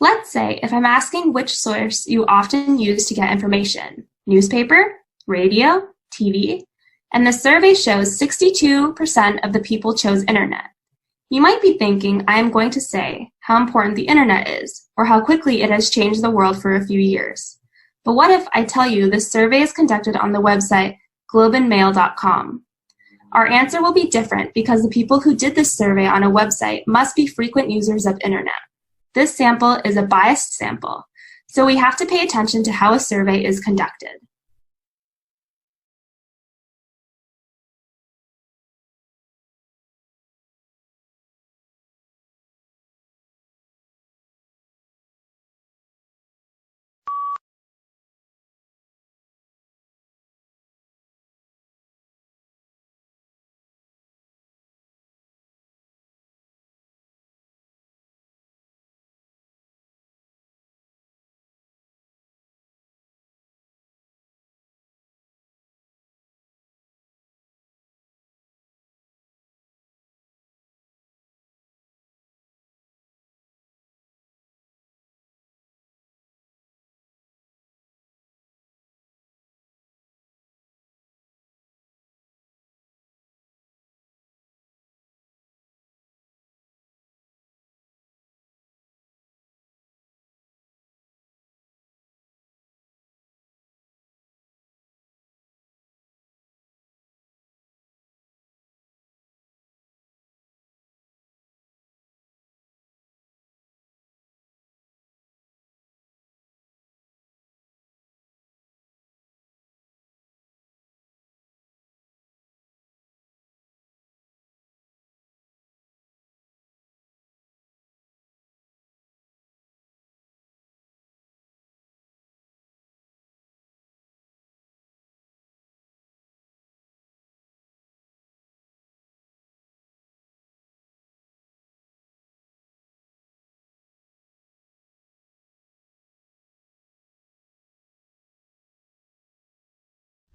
Let's say if I'm asking which source you often use to get information, newspaper, radio, TV, and the survey shows 62% of the people chose internet. You might be thinking I am going to say how important the internet is, or how quickly it has changed the world for a few years. But what if I tell you this survey is conducted on the website globeandmail.com? Our answer will be different because the people who did this survey on a website must be frequent users of internet. This sample is a biased sample, so we have to pay attention to how a survey is conducted.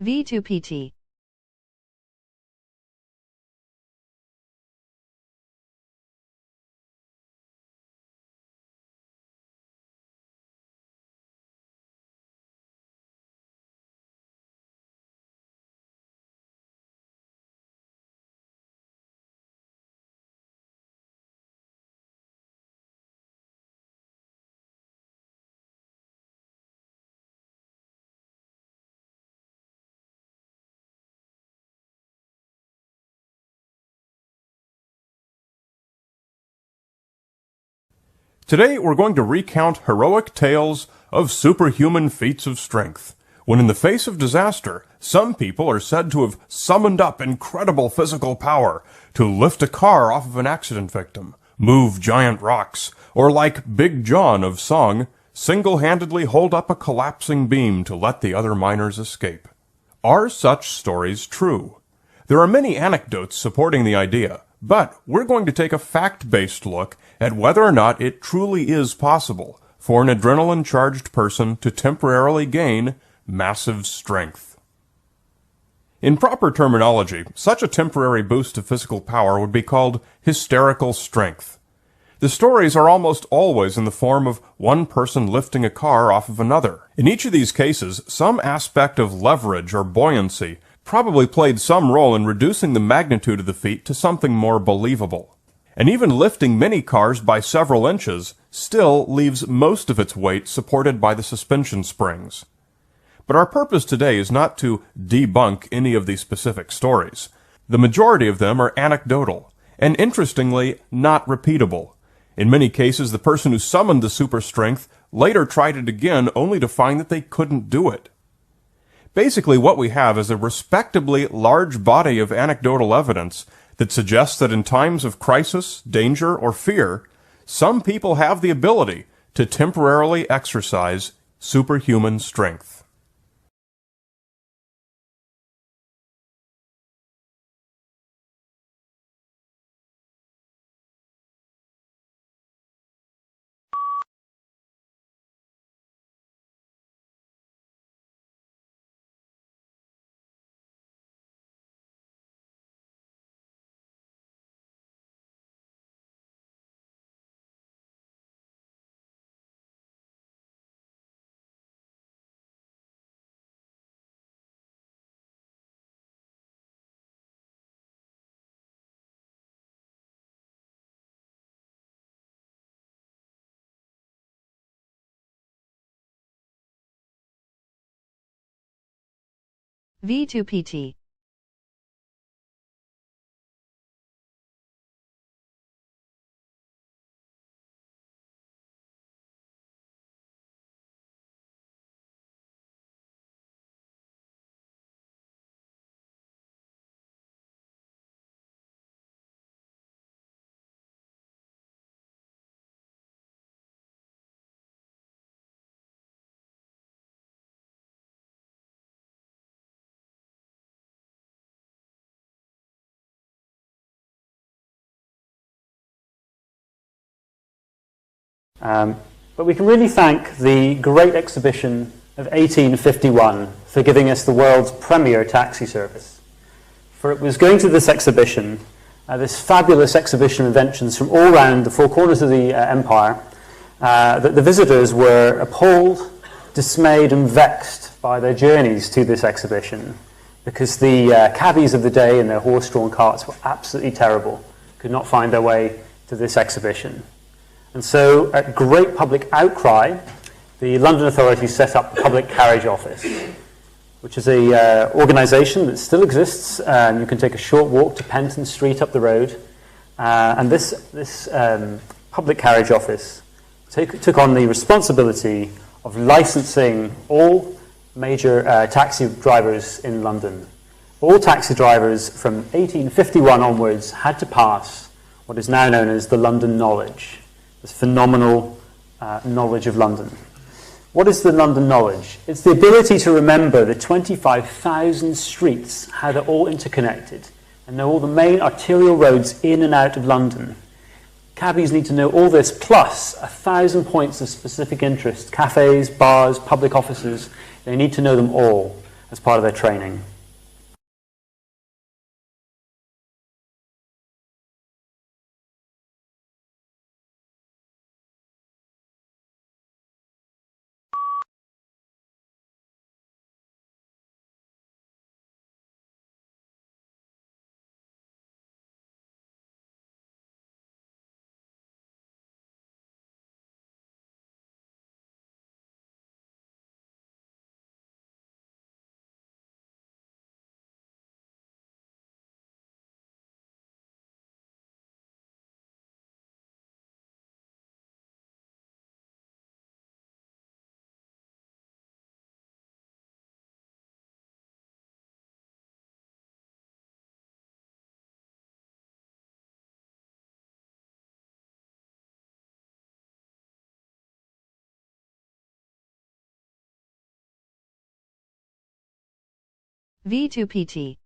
V2PT. Today we're going to recount heroic tales of superhuman feats of strength, when in the face of disaster, some people are said to have summoned up incredible physical power to lift a car off of an accident victim, move giant rocks, or like Big John of song, single-handedly hold up a collapsing beam to let the other miners escape. Are such stories true? There are many anecdotes supporting the idea, but we're going to take a fact-based look at whether or not it truly is possible for an adrenaline-charged person to temporarily gain massive strength. In proper terminology, such a temporary boost of physical power would be called hysterical strength. The stories are almost always in the form of one person lifting a car off of another. In each of these cases, some aspect of leverage or buoyancy probably played some role in reducing the magnitude of the feat to something more believable. And even lifting many cars by several inches still leaves most of its weight supported by the suspension springs. But our purpose today is not to debunk any of these specific stories. The majority of them are anecdotal, and interestingly, not repeatable. In many cases, the person who summoned the super strength later tried it again only to find that they couldn't do it. Basically, what we have is a respectably large body of anecdotal evidence that suggests that in times of crisis, danger, or fear, some people have the ability to temporarily exercise superhuman strength. V2PT. But we can really thank the Great Exhibition of 1851 for giving us the world's premier taxi service. For it was going to this exhibition, this fabulous exhibition of inventions from all around the four corners of the empire, that the visitors were appalled, dismayed and vexed by their journeys to this exhibition, because the cabbies of the day in their horse-drawn carts were absolutely terrible, could not find their way to this exhibition. And so, at great public outcry, the London authorities set up the Public Carriage Office, which is an organisation that still exists. You can take a short walk to Penton Street up the road. And this Public Carriage Office took on the responsibility of licensing all major taxi drivers in London. All taxi drivers from 1851 onwards had to pass what is now known as the London Knowledge. This phenomenal knowledge of London. What is the London Knowledge? It's the ability to remember the 25,000 streets, how they're all interconnected, and know all the main arterial roads in and out of London. Cabbies need to know all this, plus 1,000 points of specific interest, cafes, bars, public offices. They need to know them all as part of their training. V2PT.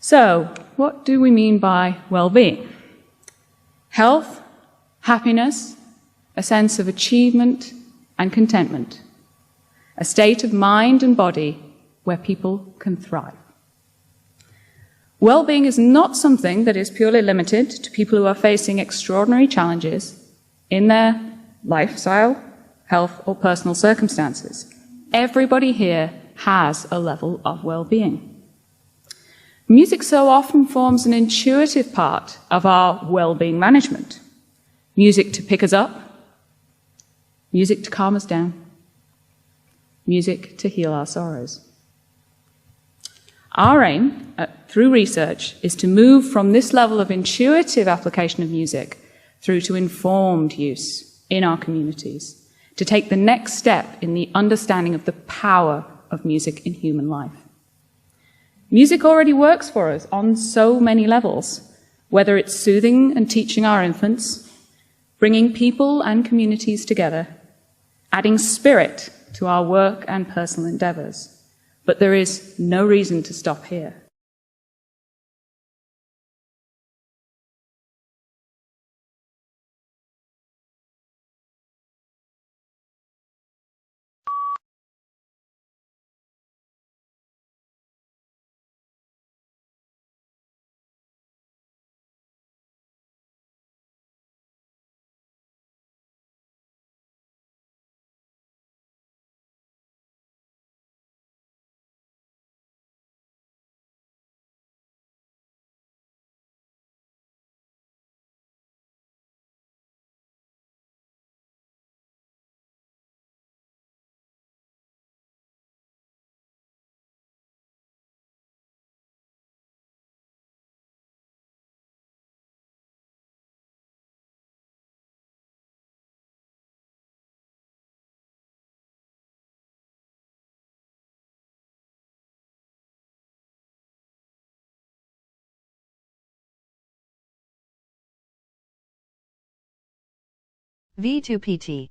So, what do we mean by well-being? Health, happiness, a sense of achievement and contentment, a state of mind and body where people can thrive. Well-being is not something that is purely limited to people who are facing extraordinary challenges in their lifestyle, health, or personal circumstances. Everybody here has a level of well-being. Music so often forms an intuitive part of our well-being management. Music to pick us up, music to calm us down, music to heal our sorrows. Our aim, through research, is to move from this level of intuitive application of music through to informed use in our communities, to take the next step in the understanding of the power of music in human life. Music already works for us on so many levels, whether it's soothing and teaching our infants, bringing people and communities together, adding spirit to our work and personal endeavors. But there is no reason to stop here. V2PT.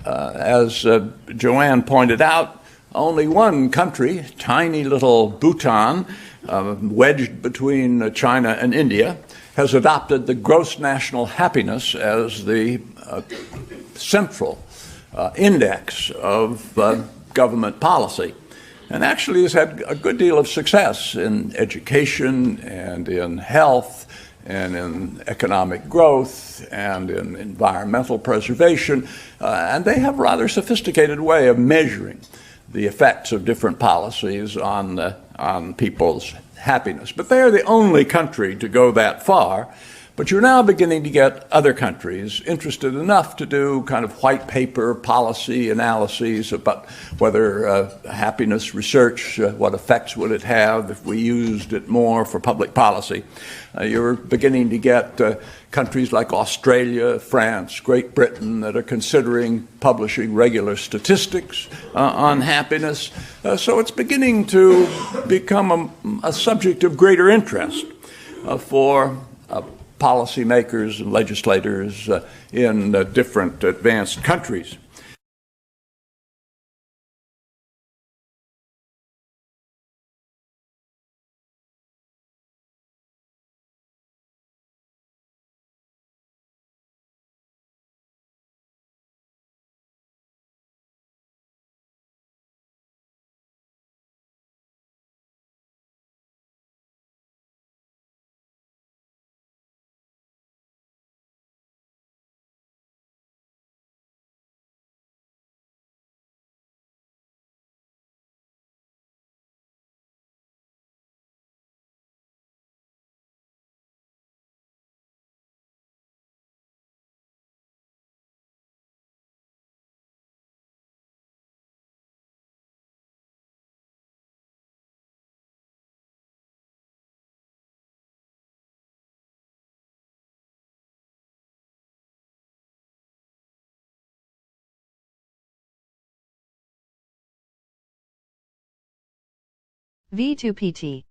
As Joanne pointed out, only one country, tiny little Bhutan, wedged between China and India, has adopted the gross national happiness as the central index of government policy, and actually has had a good deal of success in education and in health and in economic growth and in environmental preservation, and they have a rather sophisticated way of measuring the effects of different policies on people's happiness. But they are the only country to go that far. But you're now beginning to get other countries interested enough to do kind of white paper policy analyses about whether happiness research, what effects would it have if we used it more for public policy. You're beginning to get countries like Australia, France, Great Britain that are considering publishing regular statistics on happiness. So it's beginning to become a subject of greater interest for policymakers and legislators in different advanced countries. V2PT.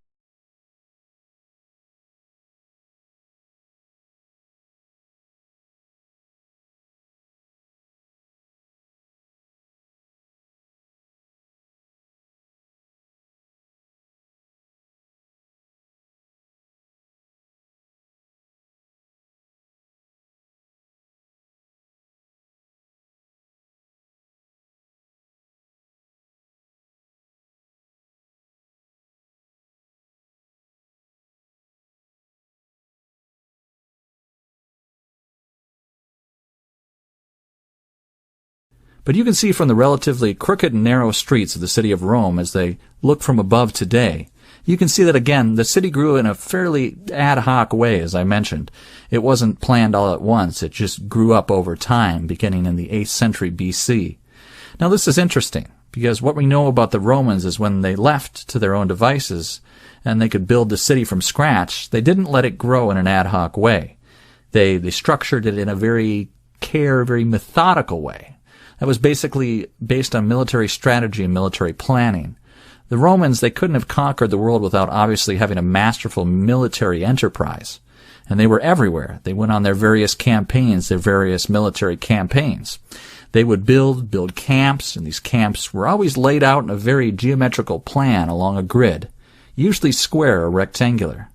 But you can see from the relatively crooked and narrow streets of the city of Rome as they look from above today, you can see that again, the city grew in a fairly ad hoc way, as I mentioned. It wasn't planned all at once, it just grew up over time, beginning in the 8th century BC. Now this is interesting, because what we know about the Romans is when they left to their own devices, and they could build the city from scratch, they didn't let it grow in an ad hoc way. They structured it in a very methodical way. That was basically based on military strategy and military planning. The Romans, they couldn't have conquered the world without obviously having a masterful military enterprise. And they were everywhere. They went on their various campaigns, their various military campaigns. They would build camps, and these camps were always laid out in a very geometrical plan along a grid, usually square or rectangular.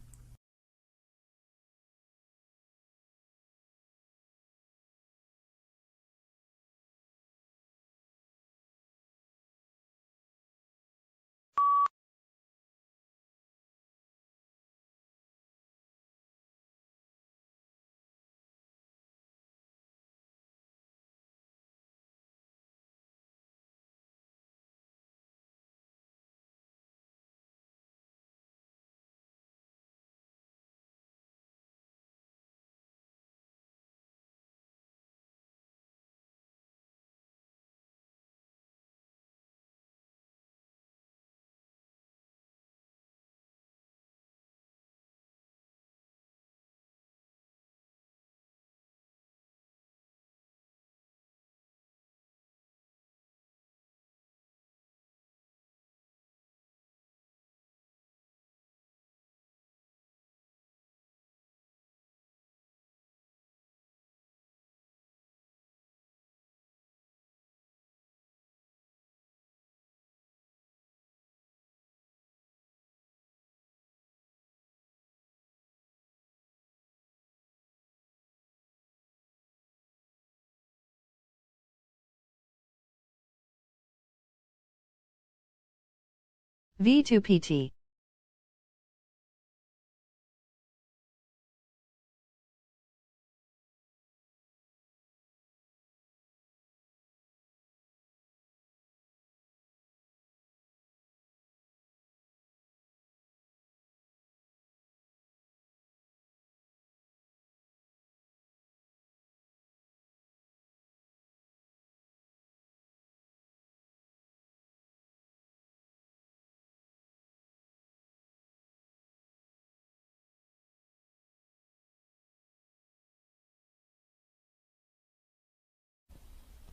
V2PT.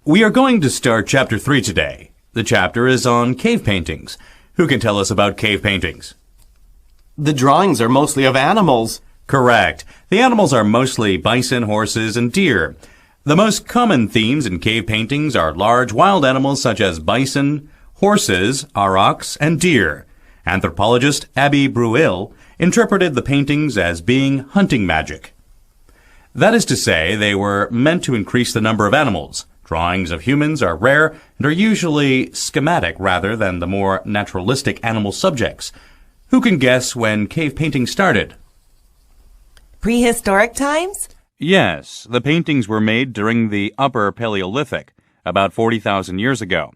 We are going to start Chapter 3 today. The chapter is on cave paintings. Who can tell us about cave paintings? The drawings are mostly of animals. Correct. The animals are mostly bison, horses, and deer. The most common themes in cave paintings are large wild animals such as bison, horses, aurochs, and deer. Anthropologist Abby Bruill interpreted the paintings as being hunting magic. That is to say, they were meant to increase the number of animals. Drawings of humans are rare and are usually schematic rather than the more naturalistic animal subjects. Who can guess when cave painting started? Prehistoric times? Yes, the paintings were made during the Upper Paleolithic, about 40,000 years ago.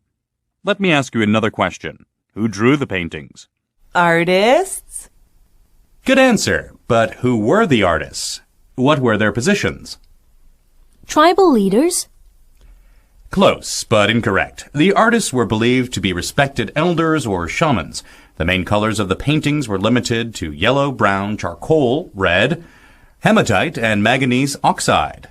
Let me ask you another question. Who drew the paintings? Artists? Good answer, but who were the artists? What were their positions? Tribal leaders? Close, but incorrect. The artists were believed to be respected elders or shamans. The main colors of the paintings were limited to yellow, brown, charcoal, red, hematite, and manganese oxide.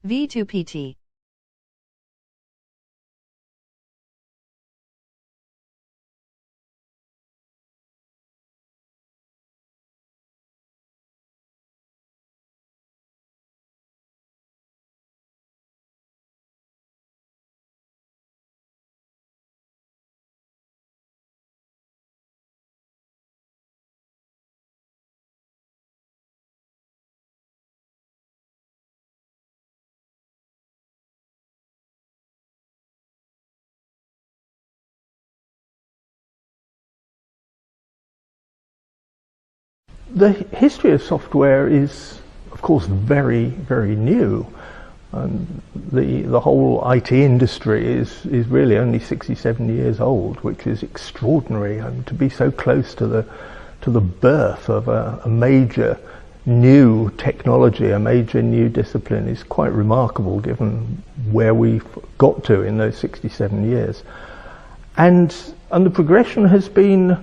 V2PT. The history of software is, of course, very, very new. The whole IT industry is really only 67 years old, which is extraordinary. To be so close to the birth of a major new technology, a major new discipline, is quite remarkable given where we've got to in those 67 years. And the progression has been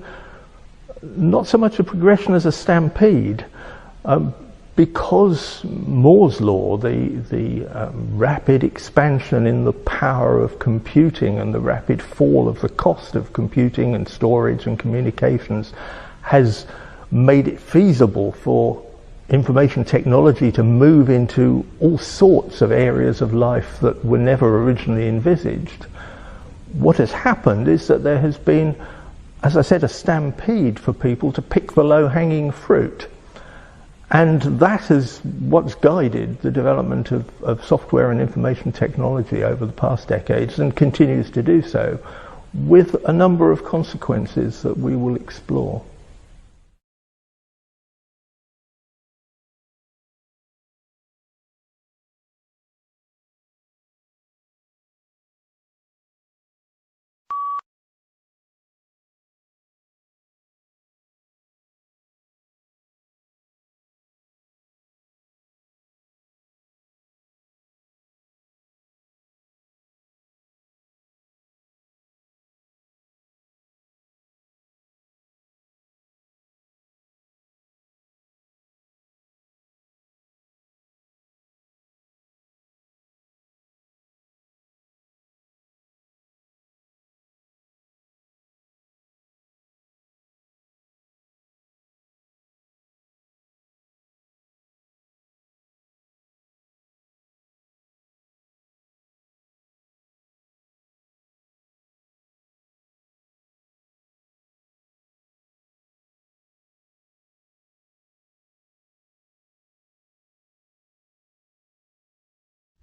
not so much a progression as a stampede, because Moore's law, the rapid expansion in the power of computing and the rapid fall of the cost of computing and storage and communications, has made it feasible for information technology to move into all sorts of areas of life that were never originally envisaged. What has happened is that there has been, as I said, a stampede for people to pick the low-hanging fruit. And that is what's guided the development of software and information technology over the past decades, and continues to do so, with a number of consequences that we will explore.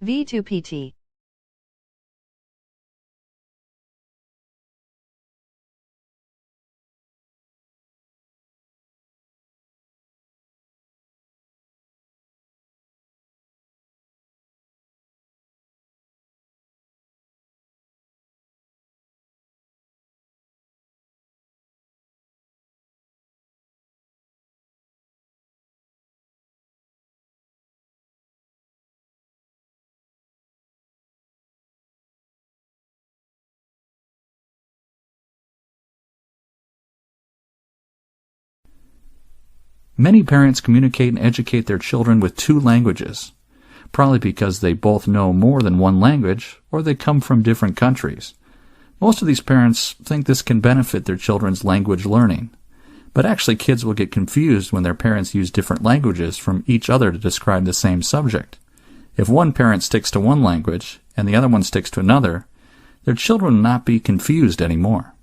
V2PT. Many parents communicate and educate their children with two languages, probably because they both know more than one language or they come from different countries. Most of these parents think this can benefit their children's language learning, but actually kids will get confused when their parents use different languages from each other to describe the same subject. If one parent sticks to one language and the other one sticks to another, their children will not be confused anymore.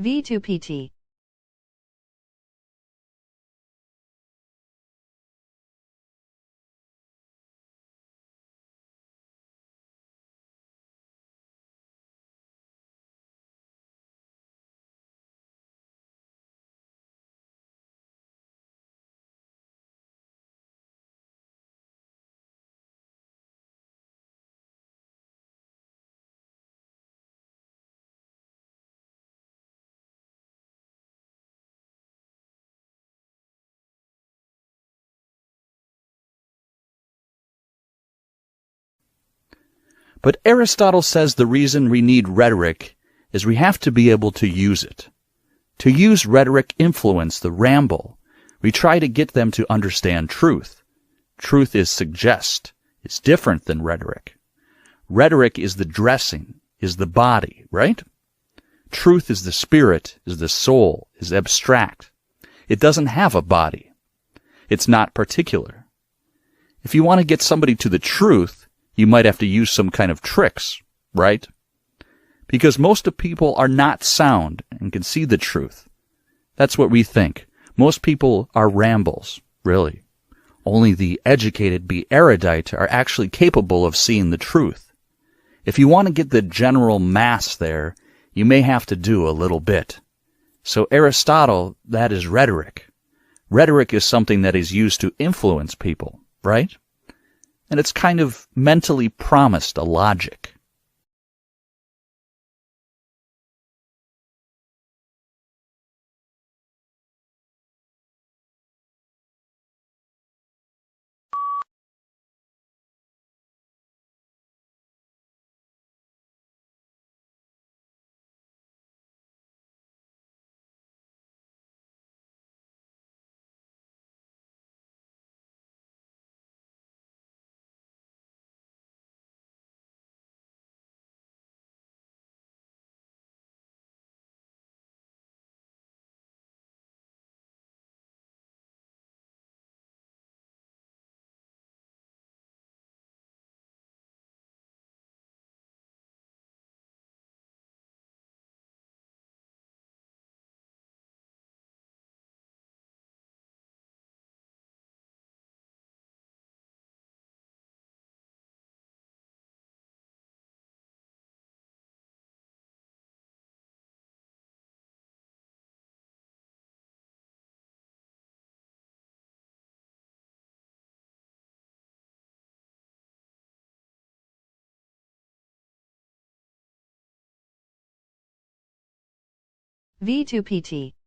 V2PT. But Aristotle says the reason we need rhetoric is we have to be able to use it. To use rhetoric influence the ramble. We try to get them to understand truth. Truth is suggest, is different than rhetoric. Rhetoric is the dressing, is the body, right? Truth is the spirit, is the soul, is abstract. It doesn't have a body. It's not particular. If you want to get somebody to the truth, you might have to use some kind of tricks, right? Because most of people are not sound and can see the truth. That's what we think. Most people are rambles, really. Only the educated, be erudite, are actually capable of seeing the truth. If you want to get the general mass there, you may have to do a little bit. So Aristotle, that is rhetoric. Rhetoric is something that is used to influence people, right? And it's kind of mentally promised a logic. V2PT.